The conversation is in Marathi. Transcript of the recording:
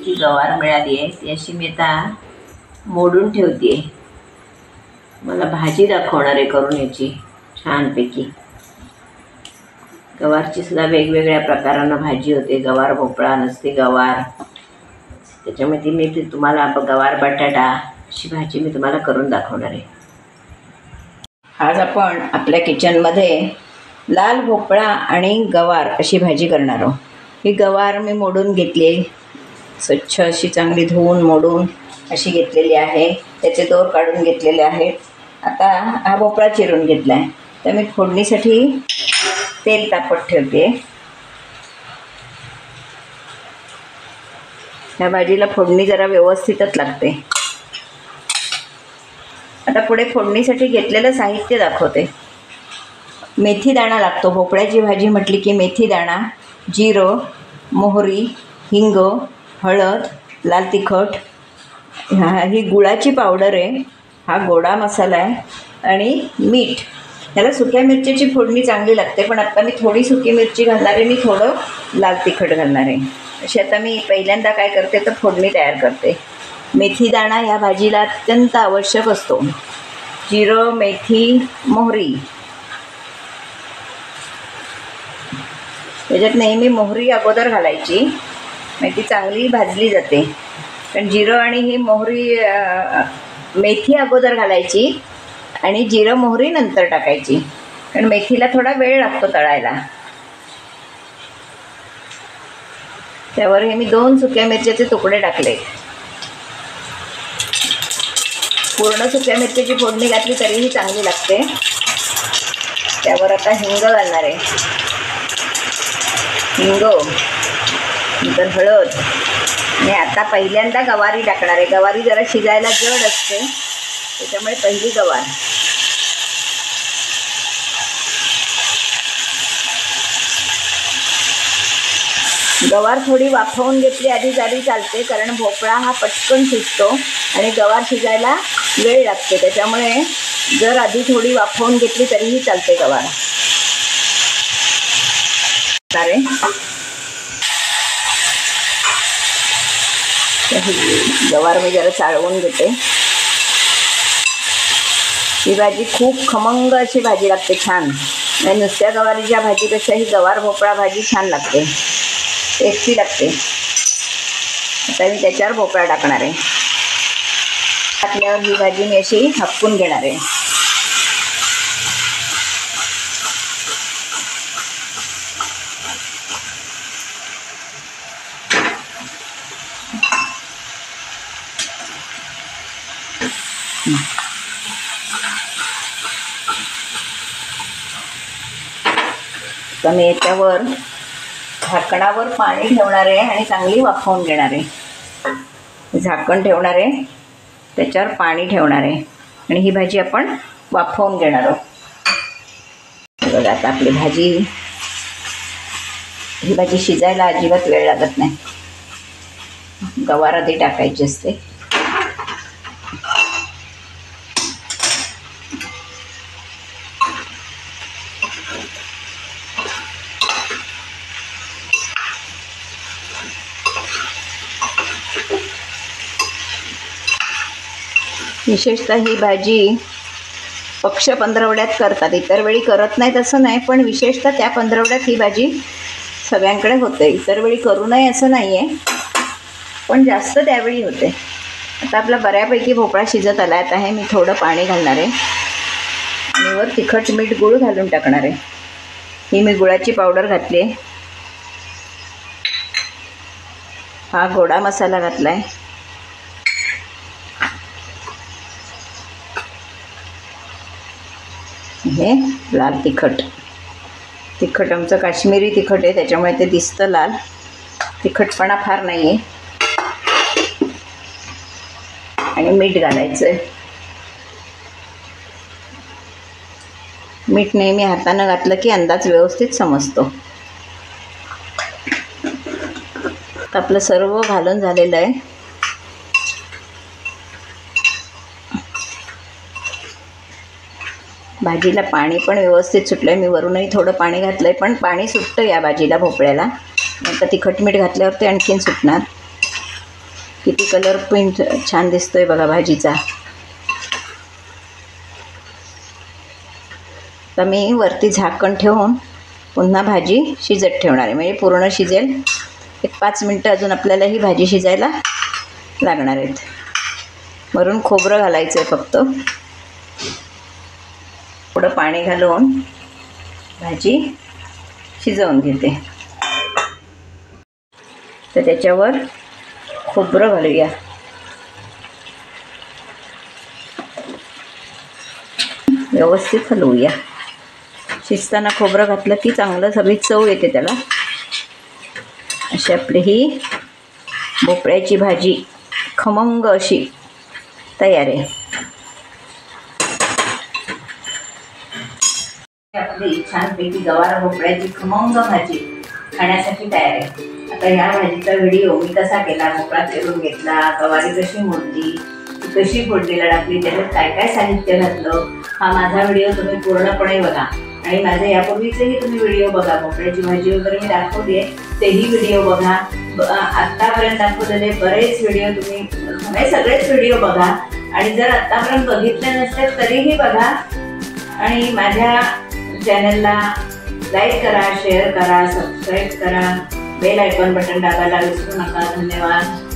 जी गवार मिळाली आहे ती अशी मी आता मोडून ठेवते. मला भाजी दाखवणार आहे करून याची छानपैकी. गवारची सुद्धा वेगवेगळ्या प्रकारानं भाजी होते. गवार भोपळा नसते गवार, त्याच्यामध्ये मी तुम्हाला गवार बटाटा अशी भाजी मी तुम्हाला करून दाखवणार आहे. आज आपण आपल्या किचनमध्ये लाल भोपळा आणि गवार अशी भाजी करणार आहोत. ही गवार मी मोडून घेतली, स्वच्छ अशी चांगली धुवून मोडून अशी घेतलेली आहे. त्याचे दोर काढून घेतलेले आहेत. आता हा भोपळा चिरून घेतला आहे. तर मी फोडणीसाठी तेल तापत ठेवते. ह्या भाजीला फोडणी जरा व्यवस्थितच लागते. आता पुढे फोडणीसाठी घेतलेलं साहित्य दाखवते. मेथी दाणा लागतो. भोपळ्याची भाजी म्हटली की मेथी दाणा, जिरं, मोहरी, हिंग, हळद, लाल तिखट, ही गुळाची पावडर आहे, हा गोडा मसाला आहे आणि मीठ. ह्याला सुक्या मिरचीची फोडणी चांगली लागते, पण आता मी थोडी सुकी मिरची घालणार आहे, मी थोडं लाल तिखट घालणार आहे. अशी आता मी पहिल्यांदा काय करते तर फोडणी तयार करते. मेथी दाणा ह्या भाजीला अत्यंत आवश्यक असतो. जिरं, मेथी, मोहरी. त्याच्यात नेहमी मोहरी अगोदर घालायची, मेथी चांगली भाजली जाते. कारण जिरं आणि ही मोहरी, मेथी अगोदर घालायची आणि जिरं मोहरी नंतर टाकायची, कारण मेथीला थोडा वेळ लागतो तळायला. त्यावर हे मी 2 सुक्या मिरच्याचे तुकडे टाकले. पूर्ण सुक्या मिरच्याची फोडणी घातली तरीही चांगली लागते. त्यावर आता हिंग घालणार आहे. हिंग, नंतर हळद आणि आता पहिल्यांदा गवारी टाकणार आहे. गवारी जरा शिजायला जड असते, त्याच्यामुळे पहिली गवार. गवार थोडी वाफवून घेतली आधी तरी चालते, कारण भोपळा हा पटकन शिजतो आणि गवार शिजायला वेळ लागते. त्याच्यामुळे जर आधी थोडी वाफवून घेतली तरीही चालते गवार. गवार मी जरा चाळवून घेते. ही भाजी खूप खमंग अशी भाजी लागते, छान. आणि नुसत्या गवारीच्या भाजीपेक्षा ही गवार भोपळा भाजी छान लागते, टेस्टी लागते. आता मी त्याच्यावर भोपळा टाकणार आहे. टाकल्यावर ही भाजी मी अशी हपकून घेणार आहे. तर मी याच्यावर झाकणावर पाणी ठेवणार आहे आणि चांगली वाफवून घेणार आहे. झाकण ठेवणार आहे, त्याच्यावर पाणी ठेवणार आहे आणि ही भाजी आपण वाफवून घेणार आहोत. बघा आता आपली भाजी, ही भाजी शिजायला अजिबात वेळ लागत नाही. गवार आधी टाकायची असते. विशेषतः ही भाजी पक्ष पंधरवड्यात करतात, इतर वेळी करत नाहीत असं नाही, पण विशेषतः त्या पंधरवड्यात ही भाजी सगळ्यांकडे होते. इतर वेळी करू नये असं नाही आहे, पण जास्त त्यावेळी होते. आता आपला बऱ्यापैकी भोपळा शिजत आला. आता हे मी थोडं पाणी घालणार आहे आणि वर तिखट मीठ गूळ घालून टाकणार आहे. ही मी गुळाची पावडर घातली आहे. हा गोडा मसाला घातला आहे. हे लाल तिखट. तिखट आमचं काश्मीरी तिखट आहे, त्याच्यामुळे ते दिसतं लाल. तिखटपणा फार नाही आहे. आणि मीठ घालायचं आहे. मीठ नेहमी हातानं घातलं की अंदाज व्यवस्थित समजतो. तर आपलं सर्व घालून झालेलं आहे. भाजीला पाणी पण व्यवस्थित सुटलं आहे. मी वरूनही थोडं पाणी घातलं आहे, पण पाणी सुटतं या भाजीला, भोपळ्याला. आता तिखट मीठ घातल्यावर ते आणखीन सुटणार. किती कलर प्रिंट छान दिसतोय बघा भाजीचा. तर मी वरती झाकण ठेवून पुन्हा भाजी शिजत ठेवणार आहे, म्हणजे पूर्ण शिजेल. एक 5 मिनटं अजून आपल्याला ही भाजी शिजायला लागणार आहेत. वरून खोबरं घालायचं आहे फक्त. थोडं पाणी घालून भाजी शिजवून घेते. तर त्याच्यावर खोबरं घालूया. व्यवस्थित हलवूया. शिजताना खोबरं घातलं की चांगलं सगळी चव येते त्याला. अशी आपली ही भोपळ्याची भाजी खमंग अशी तयार आहे. आपली छानपैकी गवार भोपळ्याची खमंग भाजी खाण्यासाठी तयार आहे. आता ह्या भाजीचा व्हिडिओ मी कसा केला, भोपळा चिरून घेतला, गवारी कशी मोडली, कशी फोडणीला टाकली, त्याच्यात काय काय साहित्य घातलं, हा माझा व्हिडिओ तुम्ही पूर्णपणे बघा. आणि माझे यापूर्वीचेही तुम्ही व्हिडिओ बघा. भोपळ्याची भाजी वगैरे मी दाखवली आहे, तेही व्हिडिओ बघा. आत्तापर्यंत दाखवलेले बरेच व्हिडिओ तुम्ही सगळेच व्हिडिओ बघा. आणि जर आत्तापर्यंत बघितले नसतील तरीही बघा. आणि माझ्या चॅनलला लाईक करा, शेअर करा, सबस्क्राईब करा, बेल आयकॉन बटन दाबायला विसरू नका. धन्यवाद.